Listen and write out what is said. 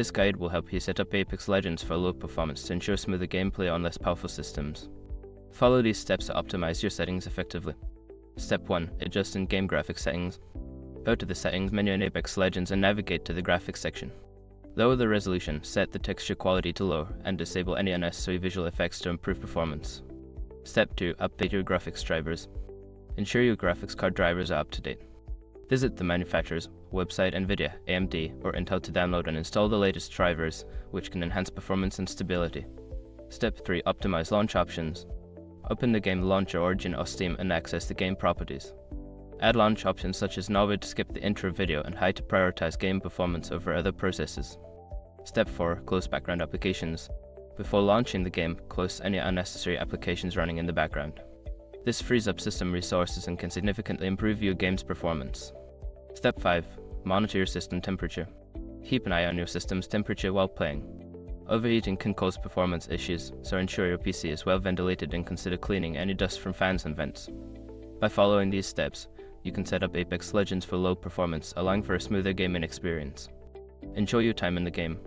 This guide will help you set up Apex Legends for low performance to ensure smoother gameplay on less powerful systems. Follow these steps to optimize your settings effectively. Step 1. Adjust in-game graphics settings. Go to the Settings menu in Apex Legends and navigate to the Graphics section. Lower the resolution, set the texture quality to low, and disable any unnecessary visual effects to improve performance. Step 2. Update your graphics drivers. Ensure your graphics card drivers are up to date. Visit the manufacturer's website, NVIDIA, AMD, or Intel to download and install the latest drivers, which can enhance performance and stability. Step 3. Optimize launch options. Open the game launcher, Origin or Steam, and access the game properties. Add launch options such as nowhere to skip the intro video and high to prioritize game performance over other processes. Step 4. Close background applications. Before launching the game, close any unnecessary applications running in the background. This frees up system resources and can significantly improve your game's performance. Step 5. Monitor your system temperature. Keep an eye on your system's temperature while playing. Overheating can cause performance issues, so ensure your PC is well ventilated and consider cleaning any dust from fans and vents. By following these steps, you can set up Apex Legends for low performance, allowing for a smoother gaming experience. Enjoy your time in the game.